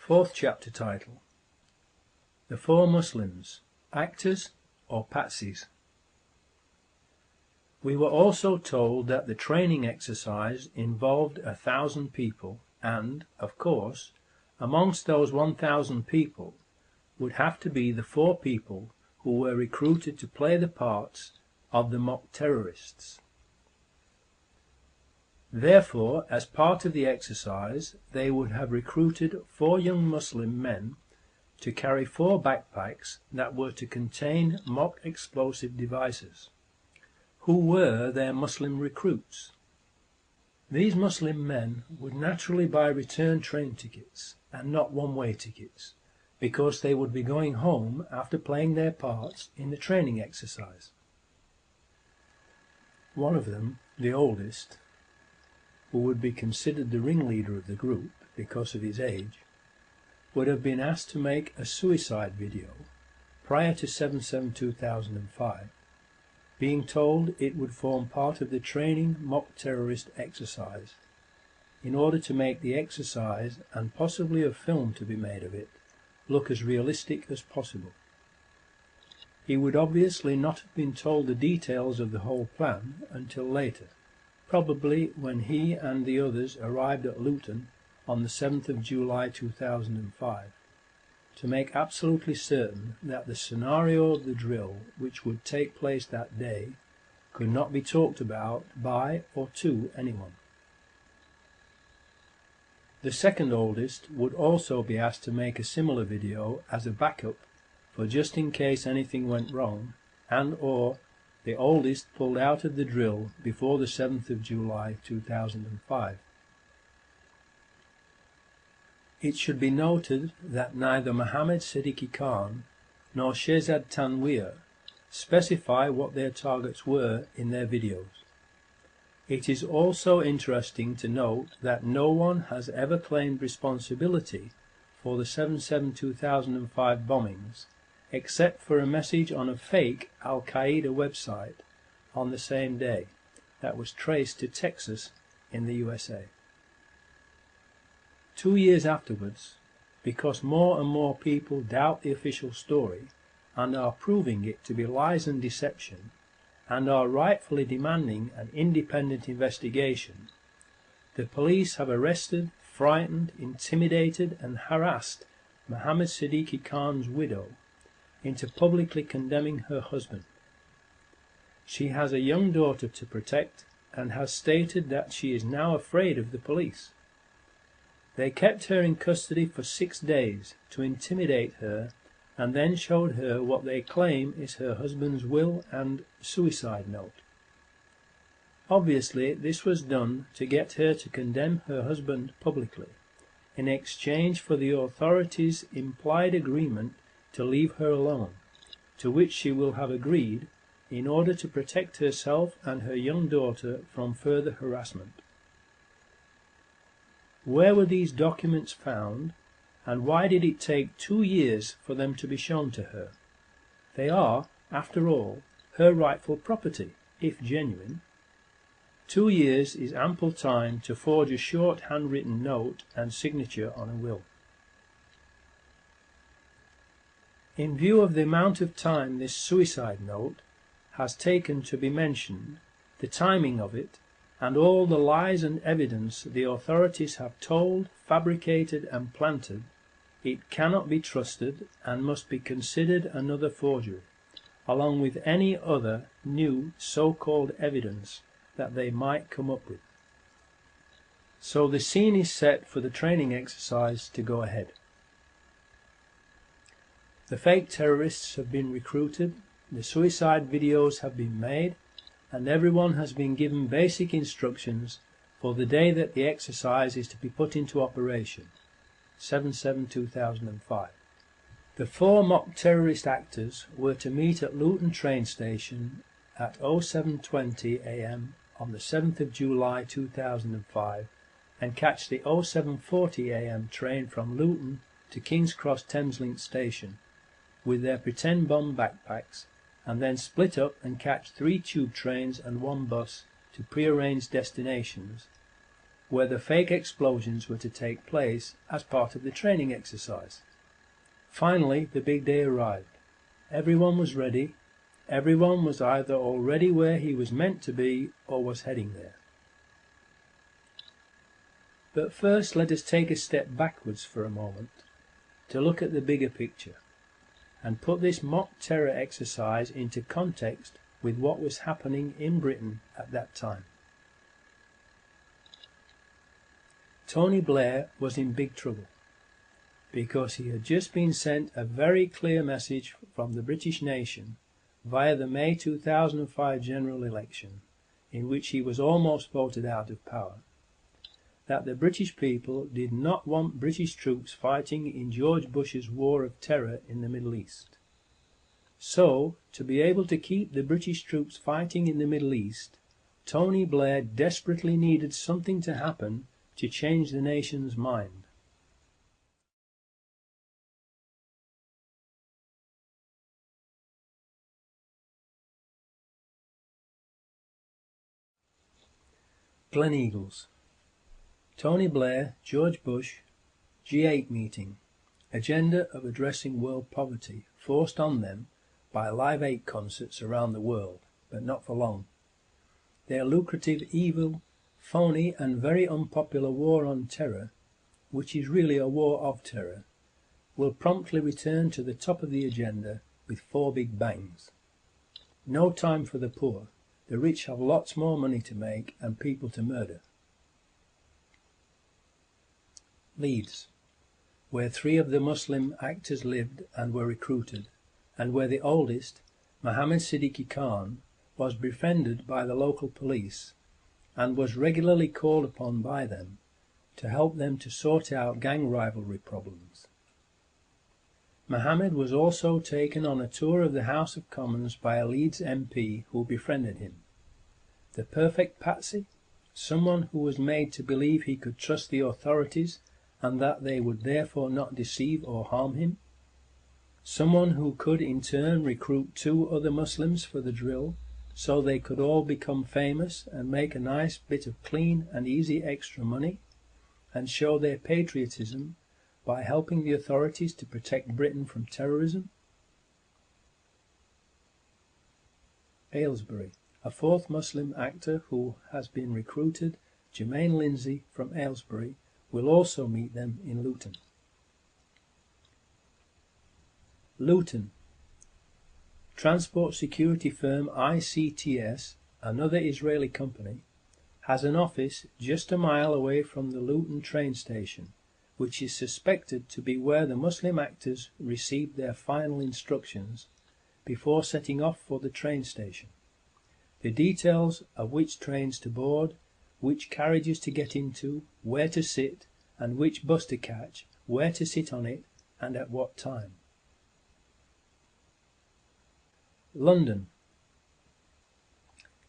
Fourth chapter title: The Four Muslims, Actors or Patsies. We were also told that the training exercise involved 1,000 people and, of course, amongst those 1,000 people would have to be the four people who were recruited to play the parts of the mock terrorists. Therefore, as part of the exercise, they would have recruited 4 young Muslim men to carry 4 backpacks that were to contain mock explosive devices. Who were their Muslim recruits? These Muslim men would naturally buy return train tickets and not one-way tickets, because they would be going home after playing their parts in the training exercise. One of them, the oldest, who would be considered the ringleader of the group because of his age, would have been asked to make a suicide video prior to 7/7/2005, being told it would form part of the training mock terrorist exercise, in order to make the exercise, and possibly a film to be made of it, look as realistic as possible. He would obviously not have been told the details of the whole plan until later, probably when he and the others arrived at Luton on the 7th of July 2005, to make absolutely certain that the scenario of the drill which would take place that day could not be talked about by or to anyone. The second oldest would also be asked to make a similar video as a backup for just in case anything went wrong and or the oldest pulled out of the drill before the 7th of July 2005. It should be noted that neither Mohammed Siddiqui Khan nor Shehzad Tanweer specify what their targets were in their videos. It is also interesting to note that no one has ever claimed responsibility for the 7/7/2005 bombings, except for a message on a fake Al-Qaeda website on the same day that was traced to Texas in the USA. 2 years afterwards, because more and more people doubt the official story and are proving it to be lies and deception, and are rightfully demanding an independent investigation, the police have arrested, frightened, intimidated and harassed Mohammed Siddiqui Khan's widow into publicly condemning her husband. She has a young daughter to protect and has stated that she is now afraid of the police. They kept her in custody for 6 days to intimidate her and then showed her what they claim is her husband's will and suicide note. Obviously, this was done to get her to condemn her husband publicly, in exchange for the authorities' implied agreement to leave her alone, to which she will have agreed in order to protect herself and her young daughter from further harassment. Where were these documents found, and why did it take 2 years for them to be shown to her? They are, after all, her rightful property, if genuine. 2 years is ample time to forge a short handwritten note and signature on a will. In view of the amount of time this suicide note has taken to be mentioned, the timing of it, and all the lies and evidence the authorities have told, fabricated and planted, it cannot be trusted and must be considered another forgery, along with any other new so-called evidence that they might come up with. So the scene is set for the training exercise to go ahead. The fake terrorists have been recruited, the suicide videos have been made, and everyone has been given basic instructions for the day that the exercise is to be put into operation, 7/7/2005. The 4 mock terrorist actors were to meet at Luton train station at 07:20 AM on the 7th of July 2005 and catch the 07:40 AM train from Luton to King's Cross Thameslink station with their pretend bomb backpacks, and then split up and catch 3 tube trains and 1 bus to prearranged destinations, where the fake explosions were to take place as part of the training exercise. Finally, the big day arrived. Everyone was ready. Everyone was either already where he was meant to be or was heading there. But first, let us take a step backwards for a moment to look at the bigger picture and put this mock terror exercise into context with what was happening in Britain at that time. Tony Blair was in big trouble because he had just been sent a very clear message from the British nation via the May 2005 general election, in which he was almost voted out of power, that the British people did not want British troops fighting in George Bush's war of terror in the Middle East. So, to be able to keep the British troops fighting in the Middle East, Tony Blair desperately needed something to happen to change the nation's mind. Gleneagles. Tony Blair, George Bush, G8 meeting. Agenda of addressing world poverty, forced on them by Live 8 concerts around the world, but not for long. Their lucrative, evil, phony and very unpopular war on terror, which is really a war of terror, will promptly return to the top of the agenda with 4 big bangs. No time for the poor. The rich have lots more money to make and people to murder. Leeds, where 3 of the Muslim actors lived and were recruited, and where the oldest, Mohammed Siddiqui Khan, was befriended by the local police and was regularly called upon by them to help them to sort out gang rivalry problems. Mohammed was also taken on a tour of the House of Commons by a Leeds MP who befriended him. The perfect patsy, someone who was made to believe he could trust the authorities and that they would therefore not deceive or harm him. Someone who could in turn recruit 2 other Muslims for the drill so they could all become famous and make a nice bit of clean and easy extra money and show their patriotism by helping the authorities to protect Britain from terrorism. Aylesbury, a 4th Muslim actor who has been recruited, Jermaine Lindsay from Aylesbury, will also meet them in Luton. Luton. Transport security firm ICTS, another Israeli company, has an office just a mile away from the Luton train station, which is suspected to be where the Muslim actors received their final instructions before setting off for the train station. The details of which trains to board, which carriages to get into, where to sit, and which bus to catch, where to sit on it, and at what time. London.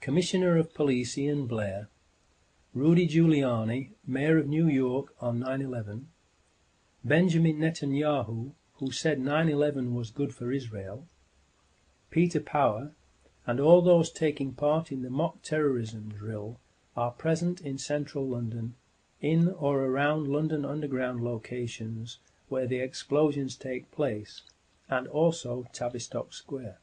Commissioner of Police Ian Blair, Rudy Giuliani, Mayor of New York on 9/11, Benjamin Netanyahu, who said 9/11 was good for Israel, Peter Power, and all those taking part in the mock terrorism drill are present in central London, in or around London Underground locations where the explosions take place, and also Tavistock Square.